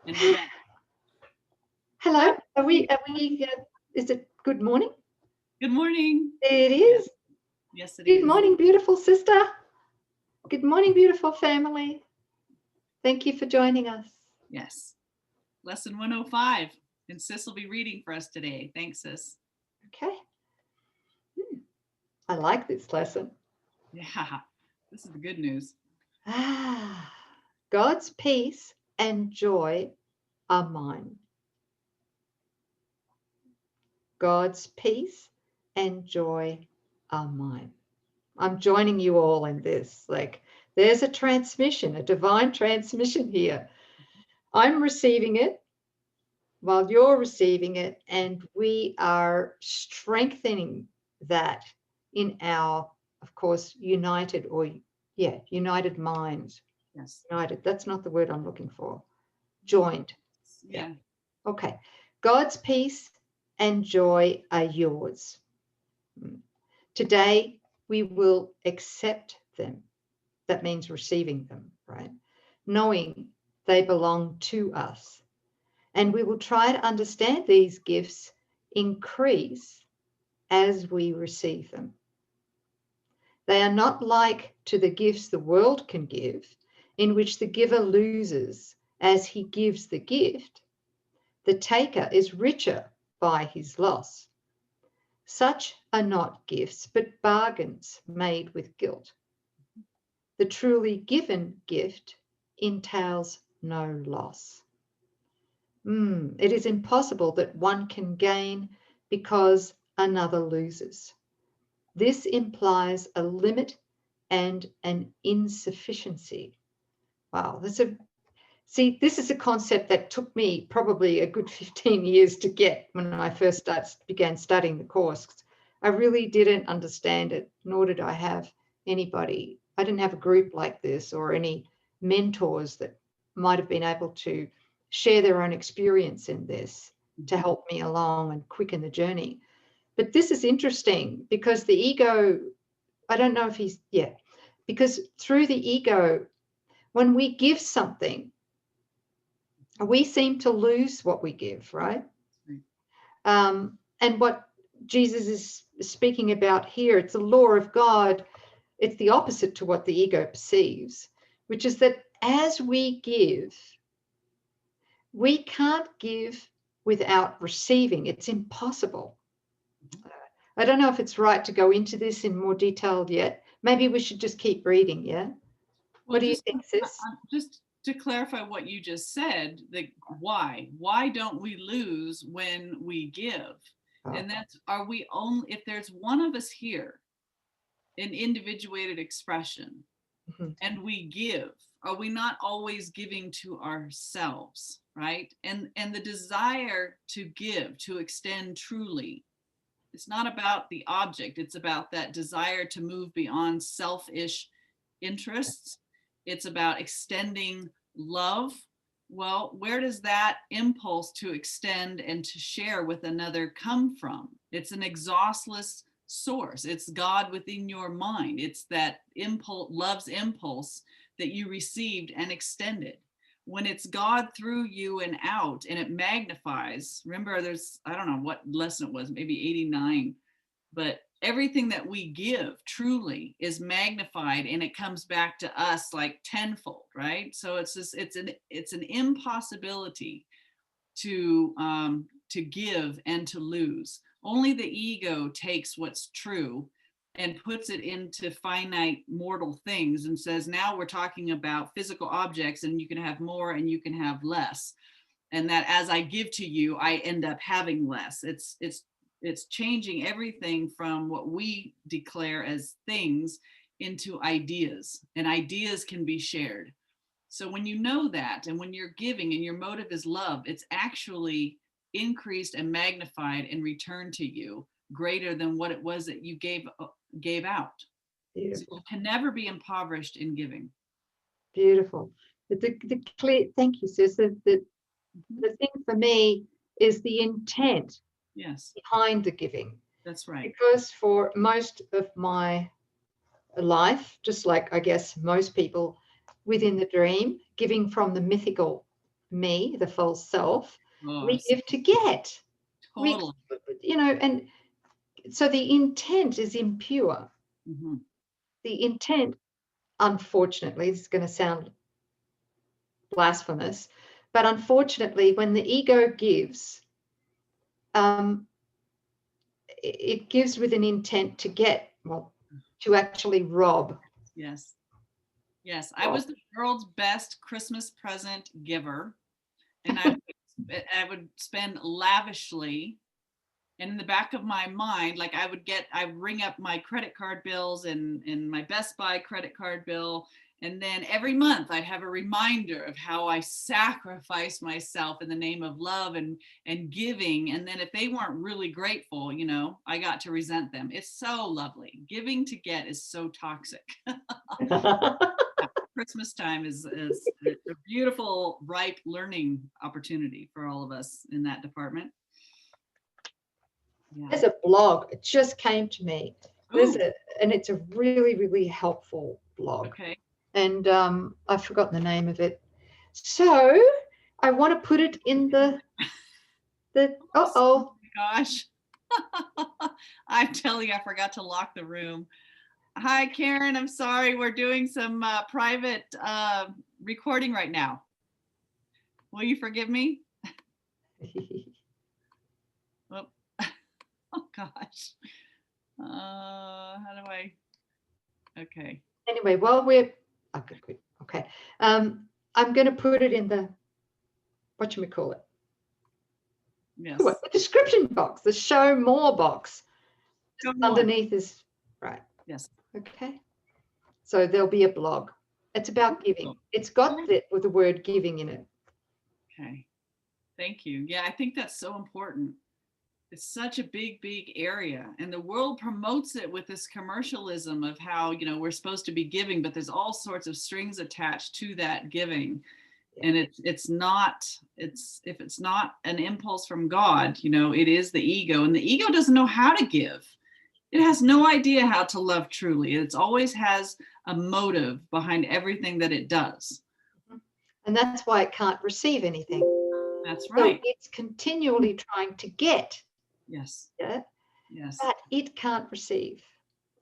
And we're back. Hello. Is it good morning? Good morning. It is. Yes, it is. Good morning, beautiful sister. Good morning, beautiful family. Thank you for joining us. Yes. Lesson 105. And Sis will be reading for us today. Thanks, Sis. Okay. I like this lesson. Yeah, this is the good news. God's peace and joy are mine. God's peace and joy are mine. I'm joining you all in this. Like, there's a transmission, a divine transmission here. I'm receiving it while you're receiving it, and we are strengthening that in our, of course, united minds. Yes. United. That's not the word I'm looking for. Joined. Yeah. Okay. God's peace and joy are yours. Today, we will accept them. That means receiving them, right? Knowing they belong to us. And we will try to understand these gifts increase as we receive them. They are not like to the gifts the world can give, in which the giver loses as he gives the gift. The taker is richer by his loss. Such are not gifts, but bargains made with guilt. The truly given gift entails no loss. It is impossible that one can gain because another loses. This implies a limit and an insufficiency. Wow, this is a concept that took me probably a good 15 years to get when I first began studying the course. I really didn't understand it, nor did I have anybody. I didn't have a group like this or any mentors that might have been able to share their own experience in this to help me along and quicken the journey. But this is interesting because the ego, I don't know if because through the ego, when we give something, we seem to lose what we give, right? And what Jesus is speaking about here, it's a law of God. It's the opposite to what the ego perceives, which is that as we give, we can't give without receiving. It's impossible. I don't know if it's right to go into this in more detail yet. Maybe we should just keep reading, yeah? Well, what do you think, Sis? Just to clarify what you just said, why don't we lose when we give? And that's, if there's one of us here, an individuated expression, and we give, are we not always giving to ourselves, right? And the desire to give, to extend truly, it's not about the object, it's about that desire to move beyond selfish interests. It's about extending love. Well, where does that impulse to extend and to share with another come from? It's an exhaustless source. It's God within your mind. It's that impulse, love's impulse that you received and extended. When it's God through you and out, and it magnifies, remember there's, I don't know what lesson it was, maybe 89, but everything that we give truly is magnified and it comes back to us like tenfold, right? So it's just, it's an impossibility to give and to lose. Only the ego takes what's true and puts it into finite mortal things and says, now we're talking about physical objects and you can have more and you can have less. And that as I give to you, I end up having less. It's changing everything from what we declare as things into ideas, and ideas can be shared. So when you know that, and when you're giving and your motive is love, it's actually increased and magnified and returned to you greater than what it was that you gave out. So you can never be impoverished in giving. Beautiful. The clear, thank you, Sis. The thing for me is the intent behind the giving. That's right. Because for most of my life, just like I guess most people within the dream, giving from the mythical me, the false self. Oh, We give to get. We, totally. and so the intent is impure. Mm-hmm. The intent, unfortunately, this is going to sound blasphemous, but unfortunately, when the ego gives, it gives with an intent to get, well, to actually rob. Yes. Yes. I was the world's best Christmas present giver, and I would spend lavishly. And in the back of my mind, like I ring up my credit card bills and my Best Buy credit card bill. And then every month I'd have a reminder of how I sacrificed myself in the name of love and giving. And then if they weren't really grateful, I got to resent them. It's so lovely. Giving to get is so toxic. Christmas time is a beautiful, ripe learning opportunity for all of us in that department. Yeah. There's a blog. It just came to me. And it's a really, really helpful blog. Okay. And I've forgotten the name of it. So I want to put it in the Oh my gosh. I tell you, I forgot to lock the room. Hi, Karen. I'm sorry. We're doing some private recording right now. Will you forgive me? Oh gosh. How do I? Okay. Anyway, while we're okay, I'm going to put it in the whatchamacallit. Yes. The description box, the show more box. Show more. Underneath is right. Yes. Okay. So there'll be a blog. It's about giving. It's got the word giving in it. Okay. Thank you. Yeah, I think that's so important. It's such a big, big area, and the world promotes it with this commercialism of how, we're supposed to be giving, but there's all sorts of strings attached to that giving. And if it's not an impulse from God, it is the ego, and the ego doesn't know how to give. It has no idea how to love truly. It always has a motive behind everything that it does. And that's why it can't receive anything. That's right. So it's continually trying to get. Yes. Yeah. Yes. But it can't receive.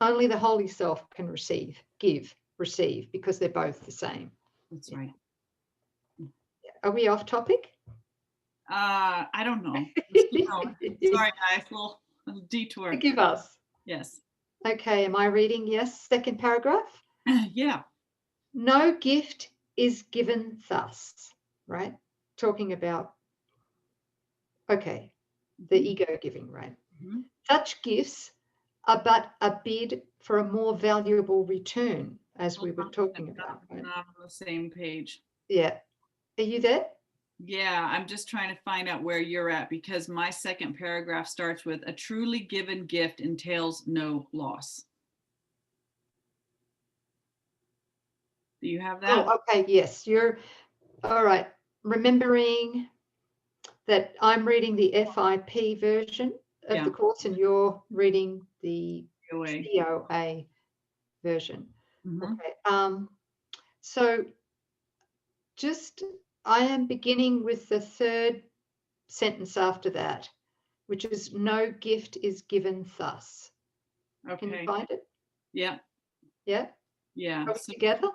Only the holy self can receive, give, receive, because they're both the same. That's right. Are we off topic? I don't know. Sorry, guys. Little detour. Forgive us. Yes. Okay. Am I reading? Yes. Second paragraph. Yeah. No gift is given thus. Right. Talking about. Okay. The ego giving. Right. Mm-hmm. Such gifts are but a bid for a more valuable return, as we were talking about. Right? Not on the same page. Yeah. Are you there? Yeah, I'm just trying to find out where you're at, because my second paragraph starts with a truly given gift entails no loss. Do you have that? Oh, okay. Yes. You're all right. Remembering that I'm reading the FIP version of the course and you're reading the COA version. Mm-hmm. Okay. So I am beginning with the third sentence after that, which is no gift is given thus. Okay. Can you find it? Yeah. Yeah. Yeah. So, together?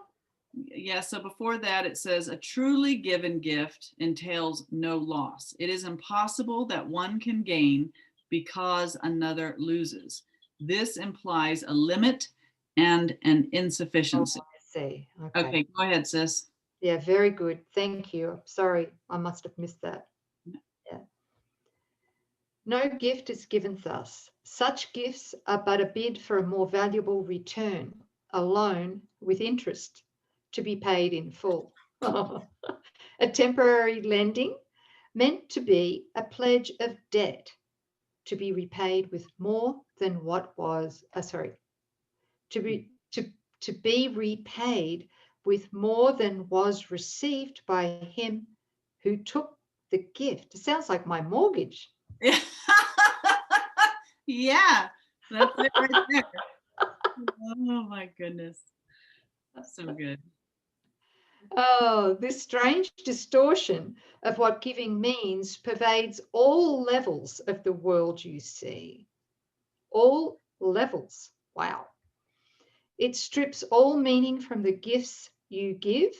Yeah. So before that, it says a truly given gift entails no loss. It is impossible that one can gain because another loses. This implies a limit and an insufficiency. Oh, I see. Okay, go ahead, sis. Yeah, very good. Thank you. Sorry, I must have missed that. Yeah. No gift is given thus. Such gifts are but a bid for a more valuable return, a loan with interest to be paid in full. A temporary lending meant to be a pledge of debt to be repaid with more than what was, to be repaid with more than was received by him who took the gift. It sounds like my mortgage. Yeah, that's it right there. Oh my goodness. That's so good. Oh, this strange distortion of what giving means pervades all levels of the world you see. All levels. Wow. It strips all meaning from the gifts you give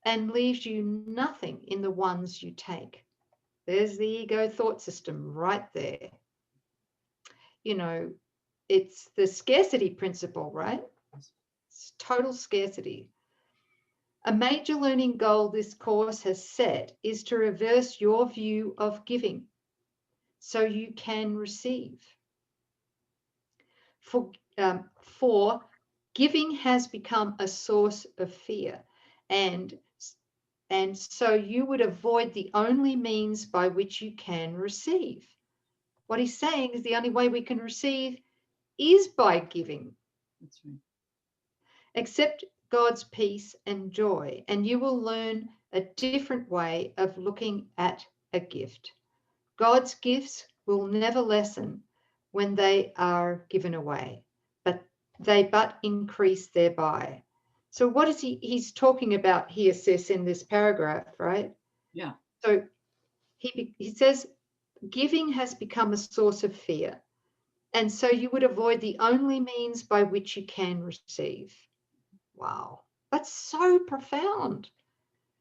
and leaves you nothing in the ones you take. There's the ego thought system right there. You know, it's the scarcity principle, right? It's total scarcity. A major learning goal this course has set is to reverse your view of giving so you can receive. For giving has become a source of fear, and so you would avoid the only means by which you can receive. What he's saying is the only way we can receive is by giving. That's right. Accept God's peace and joy, and you will learn a different way of looking at a gift. God's gifts will never lessen when they are given away, but they increase thereby. So what is he's talking about here, sis, in this paragraph, right? Yeah. So he says, giving has become a source of fear, and so you would avoid the only means by which you can receive. Wow, that's so profound.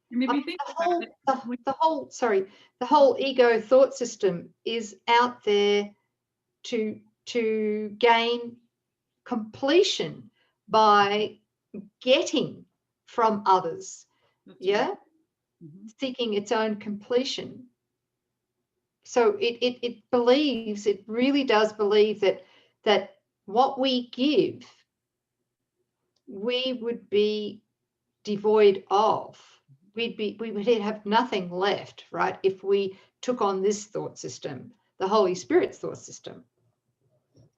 Maybe think about it. The whole ego thought system is out there to gain completion by getting from others. That's Yeah. right. Mm-hmm. Seeking its own completion. So it believes, it really does believe that what we give, we would be devoid of. We would have nothing left, right, if we took on this thought system, the Holy Spirit's thought system.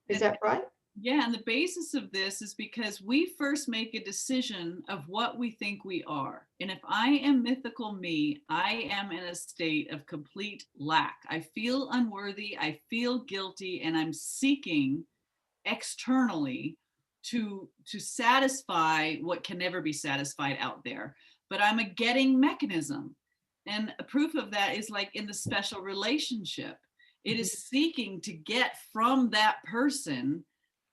Is that right? Yeah, and the basis of this is because we first make a decision of what we think we are. And if I am mythical me, I am in a state of complete lack. I feel unworthy, I feel guilty, and I'm seeking externally to satisfy what can never be satisfied out there. But I'm a getting mechanism. And a proof of that is like in the special relationship. It is seeking to get from that person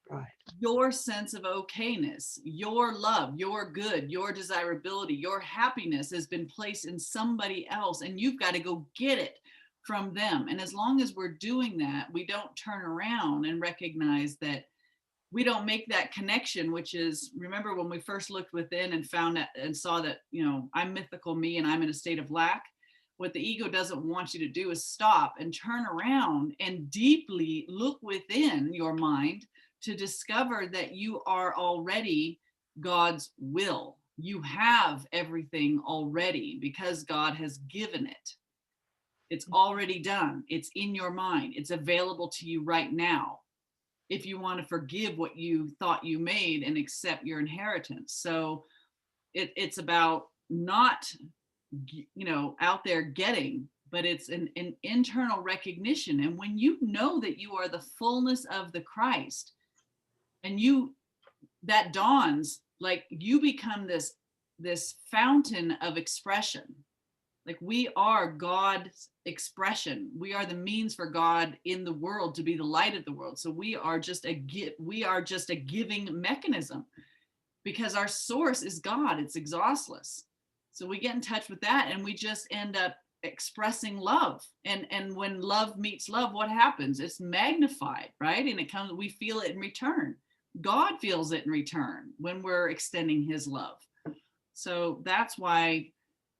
Right. your sense of okayness, your love, your good, your desirability, your happiness has been placed in somebody else, and you've got to go get it from them. And as long as we're doing that, we don't turn around and recognize that we don't make that connection, which is, remember when we first looked within and found that and saw that, I'm mythical me and I'm in a state of lack. What the ego doesn't want you to do is stop and turn around and deeply look within your mind to discover that you are already God's will. You have everything already because God has given it. It's already done. It's in your mind. It's available to you right now if you want to forgive what you thought you made and accept your inheritance. So it's about not, out there getting, but it's an internal recognition. And when you know that you are the fullness of the Christ, and that dawns, like you become this fountain of expression. Like we are God's expression. We are the means for God in the world to be the light of the world. So we are just a giving mechanism because our source is God. It's exhaustless. So we get in touch with that and we just end up expressing love. And when love meets love, what happens? It's magnified, right? And we feel it in return. God feels it in return when we're extending his love. So that's why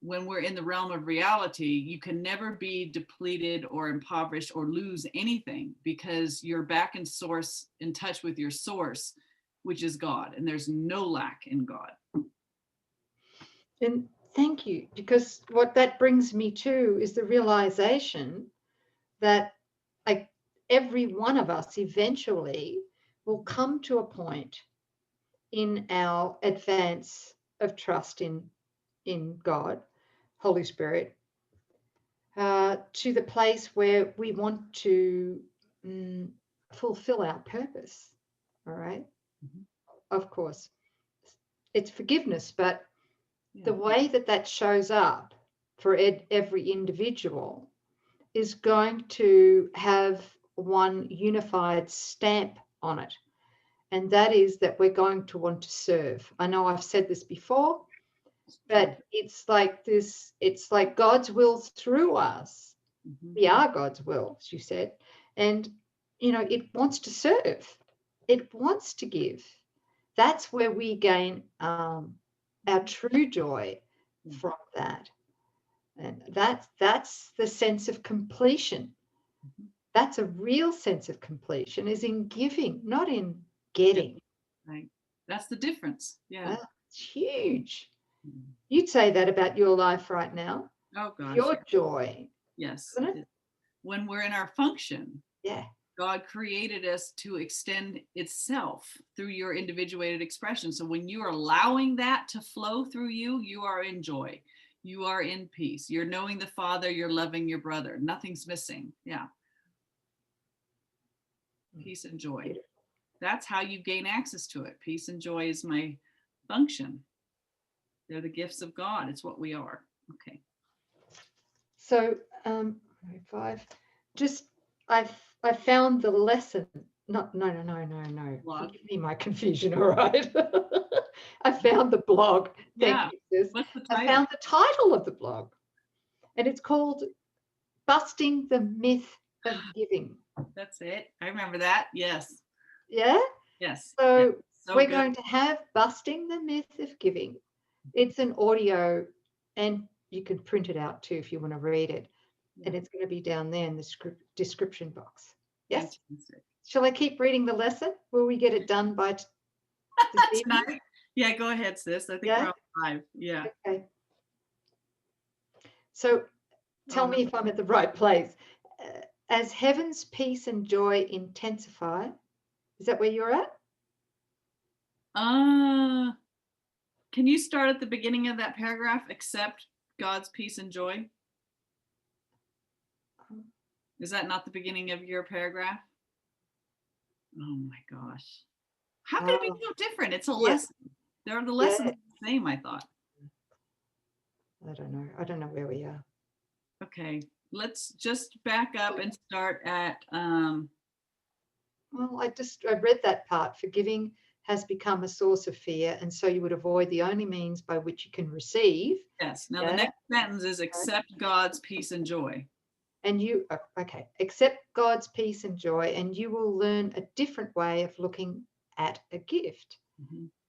when we're in the realm of reality, you can never be depleted or impoverished or lose anything because you're back in source, in touch with your source, which is God. And there's no lack in God. And thank you, because what that brings me to is the realization that every one of us eventually will come to a point in our advance of trust in God, Holy Spirit, to the place where we want to fulfill our purpose. All right. Mm-hmm. Of course, it's forgiveness, but the way that that shows up for every individual is going to have one unified stamp on it. And that is that we're going to want to serve. I know I've said this before, but it's like this, it's like God's will through us. We are God's will, she said. And, you know, it wants to serve. It wants to give. That's where we gain our true joy from that. And that's the sense of completion. That's a real sense of completion, is in giving, not in getting. Right. That's the difference. Yeah. That's huge. You'd say that about your life right now. Oh gosh. Your joy. Yes. Isn't it? When we're in our function. Yeah. God created us to extend itself through your individuated expression. So when you are allowing that to flow through you, you are in joy. You are in peace. You're knowing the Father. You're loving your brother. Nothing's missing. Yeah. Peace and joy. That's how you gain access to it. Peace and joy is my function. They're the gifts of God. It's what we are. Okay. So, 5. Just I found the lesson. No. Blog. Forgive me my confusion. All right. I found the blog. Thank you, sis. What's the title? I found the title of the blog, and it's called "Busting the Myth of Giving." That's it. I remember that. Yes. Yeah. Yes. So, yes. we're going to have "Busting the Myth of Giving." It's an audio, and you can print it out too if you want to read it. And it's going to be down there in the description box. Yes. Fantastic. Shall I keep reading the lesson? Will we get it done by tonight? Yeah, go ahead, sis. I think we're on 5. Yeah. Okay. So tell me if I'm at the right place. As heaven's peace and joy intensify, is that where you're at? Can you start at the beginning of that paragraph? Accept God's peace and joy. Is that not the beginning of your paragraph? Oh my gosh. How could it be so different? It's a lesson. There are the lessons the same, I thought. I don't know. I don't know where we are. Okay. Let's just back up and start at well, I read that part. Forgiving has become a source of fear, and so you would avoid the only means by which you can receive. Yes. Now the next sentence is accept God's peace and joy. And you, accept God's peace and joy, and you will learn a different way of looking at a gift.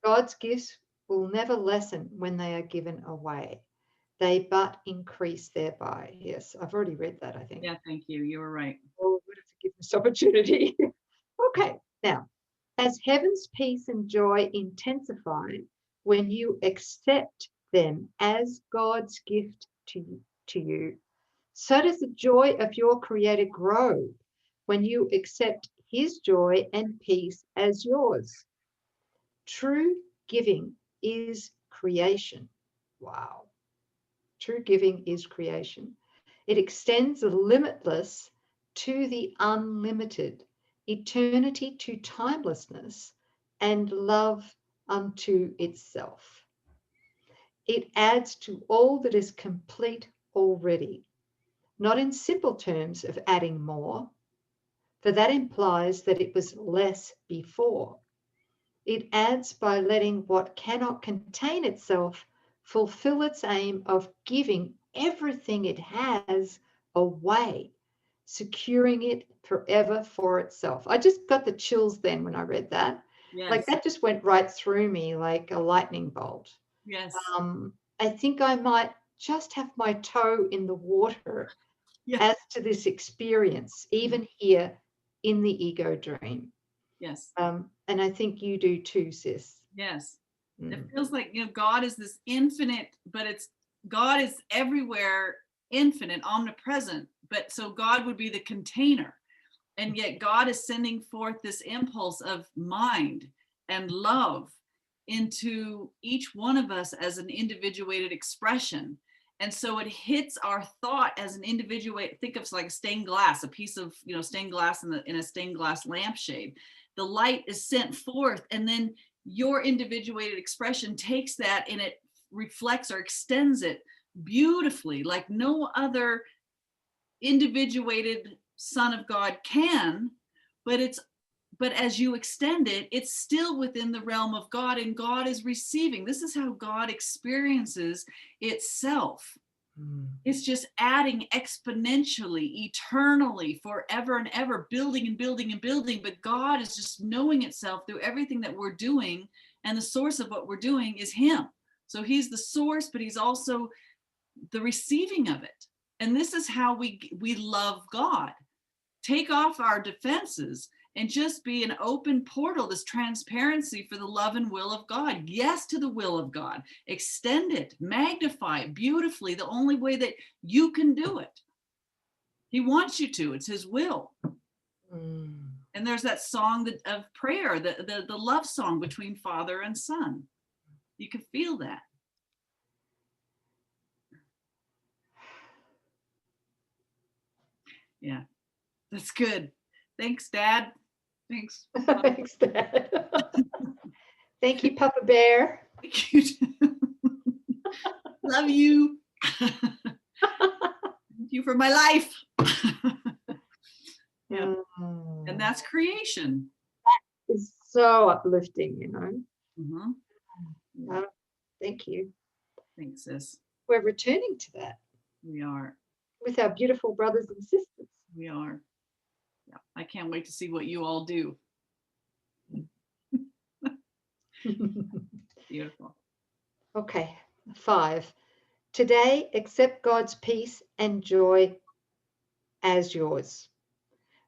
God's gifts will never lessen when they are given away. They but increase thereby. Yes, I've already read that, I think. Yeah, thank you. You were right. Oh, what a forgiveness opportunity. Okay, now, as heaven's peace and joy intensify when you accept them as God's gift to you, so does the joy of your Creator grow when you accept His joy and peace as yours. True giving is creation. Wow. True giving is creation. It extends the limitless to the unlimited, eternity to timelessness, and love unto itself. It adds to all that is complete already. Not in simple terms of adding more, for that implies that it was less before. It adds by letting what cannot contain itself fulfill its aim of giving everything it has away, securing it forever for itself. I just got the chills then when I read that. Yes. Like that just went right through me like a lightning bolt. Yes. I think I might just have my toe in the water as to this experience, even here in the ego dream. Yes. And I think you do too, sis. Yes. It feels like, God is this infinite, but God is everywhere, infinite, omnipresent. But so God would be the container. And yet God is sending forth this impulse of mind and love into each one of us as an individuated expression. And so it hits our thought as an individual. Think of like a stained glass, a piece of stained glass in a stained glass lampshade. The light is sent forth, and then your individuated expression takes that and it reflects or extends it beautifully, like no other individuated son of God can, but as you extend it, it's still within the realm of God, and God is receiving. This is how God experiences itself. It's just adding exponentially, eternally, forever and ever, building and building and building. But God is just knowing itself through everything that we're doing. And the source of what we're doing is him. So he's the source, but he's also the receiving of it. And this is how we love God. Take off our defenses and just be an open portal, this transparency for the love and will of God. Yes to the will of God. Extend it, magnify it beautifully, the only way that you can do it. He wants you to. It's his will. And there's that song of prayer, the love song between father and son. You can feel that. Yeah, that's good. Thanks, Dad. Thanks. Thanks, Dad. Thank you, Papa Bear. Thank you. Love you. Thank you for my life. Yeah. And that's creation. That is so uplifting, you know. Mm-hmm. Thank you. Thanks, sis. We're returning to that. We are. With our beautiful brothers and sisters. We are. Yeah. I can't wait to see what you all do. Beautiful. Okay, 5. Today, accept God's peace and joy as yours.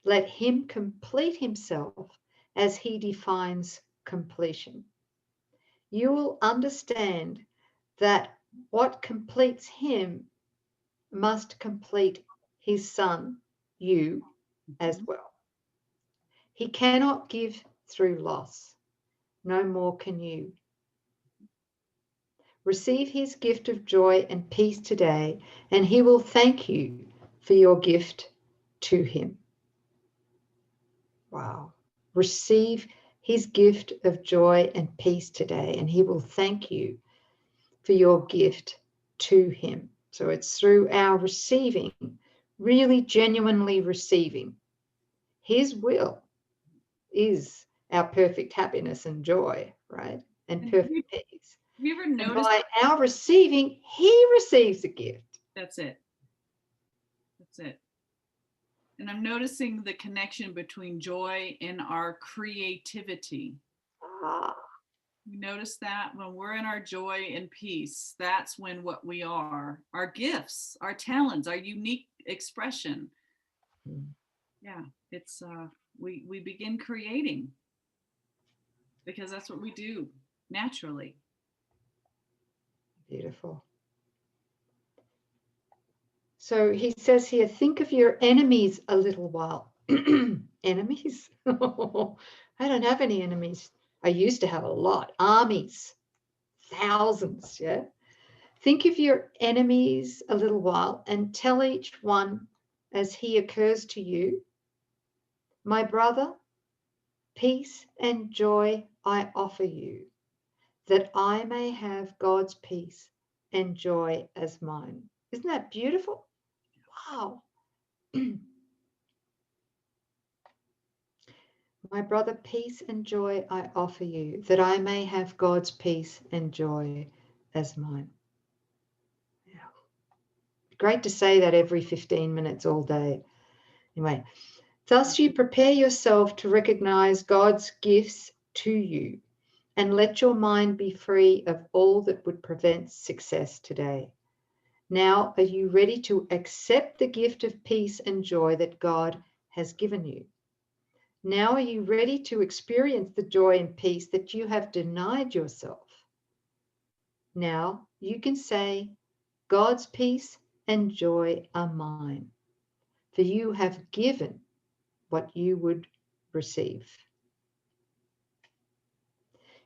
Let him complete himself as he defines completion. You will understand that what completes him must complete his son, you, as well. He cannot give through loss. No more can you. Receive his gift of joy and peace today, and he will thank you for your gift to him. Wow. Receive his gift of joy and peace today, and he will thank you for your gift to him. So it's through our receiving, really genuinely receiving. His will is our perfect happiness and joy, right? And perfect peace. Have you ever noticed? And by our receiving, he receives a gift. That's it. That's it. And I'm noticing the connection between joy and our creativity. You notice that when we're in our joy and peace, that's when what we are, our gifts, our talents, our unique expression. Yeah, it's we begin creating, because that's what we do naturally. Beautiful. So he says here, think of your enemies a little while. Enemies? I don't have any enemies. I used to have a lot. Armies. Thousands, yeah? Think of your enemies a little while and tell each one as he occurs to you, my brother, peace and joy I offer you, that I may have God's peace and joy as mine. Isn't that beautiful? Wow. My brother, peace and joy I offer you, that I may have God's peace and joy as mine. Yeah. Great to say that every 15 minutes all day. Anyway, thus you prepare yourself to recognize God's gifts to you, and let your mind be free of all that would prevent success today. Now, are you ready to accept the gift of peace and joy that God has given you? Now, are you ready to experience the joy and peace that you have denied yourself? Now, you can say, God's peace and joy are mine, for you have given what you would receive.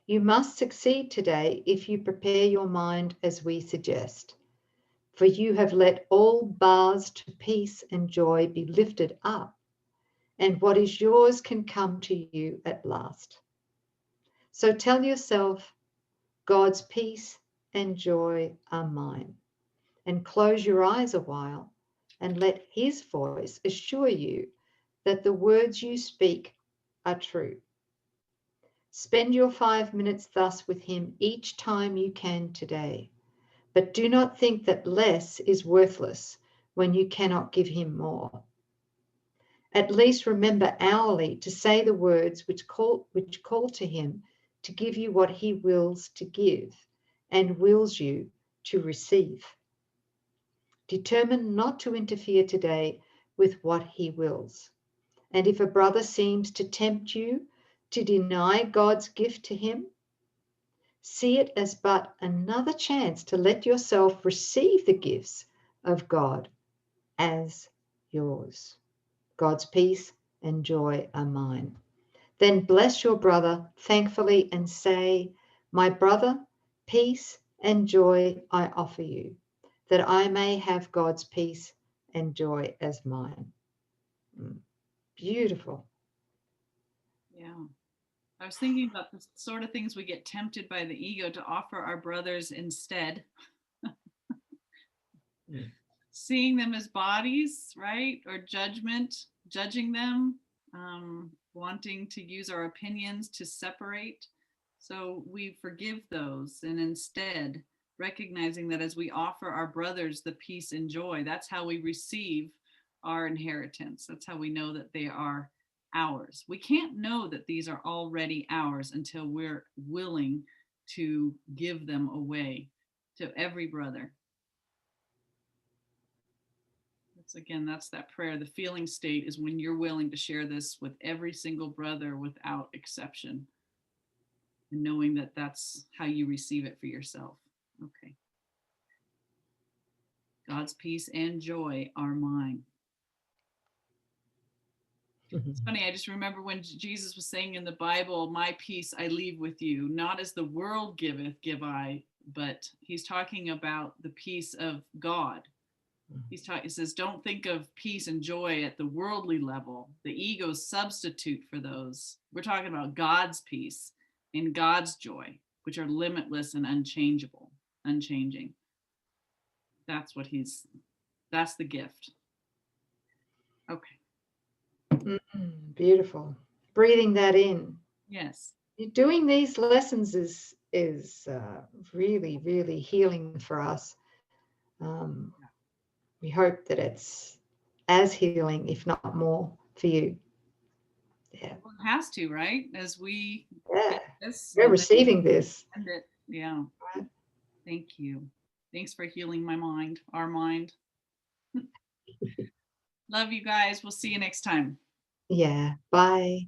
You must succeed today if you prepare your mind as we suggest, for you have let all bars to peace and joy be lifted up, and what is yours can come to you at last. So tell yourself, God's peace and joy are mine. And close your eyes a while and let his voice assure you that the words you speak are true. Spend your 5 minutes thus with him each time you can today. But do not think that less is worthless when you cannot give him more. At least remember hourly to say the words which call to him to give you what he wills to give and wills you to receive. Determine not to interfere today with what he wills. And if a brother seems to tempt you to deny God's gift to him, see it as but another chance to let yourself receive the gifts of God as yours. God's peace and joy are mine. Then bless your brother thankfully and say, my brother, peace and joy I offer you, that I may have God's peace and joy as mine. Beautiful. Yeah. I was thinking about the sort of things we get tempted by the ego to offer our brothers instead. Seeing them as bodies, right? Or judging them, wanting to use our opinions to separate. So we forgive those, and instead recognizing that as we offer our brothers the peace and joy, that's how we receive our inheritance. That's how we know that they are ours. We can't know that these are already ours until we're willing to give them away to every brother. That's that prayer. The feeling state is when you're willing to share this with every single brother without exception, and knowing that that's how you receive it for yourself. Okay. God's peace and joy are mine. It's funny, I just remember when Jesus was saying in the Bible, my peace I leave with you, not as the world giveth, give I, but he's talking about the peace of God. He says, don't think of peace and joy at the worldly level, the ego's substitute for those. We're talking about God's peace and God's joy, which are limitless and unchanging. That's the gift. Okay. Beautiful. Breathing that in. Yes. Doing these lessons is really, really healing for us. We hope that it's as healing, if not more, for you. Yeah. Well, it has to, right? As we we're receiving this. Yeah. Right. Thank you. Thanks for healing my mind, our mind. Love you guys. We'll see you next time. Yeah. Bye.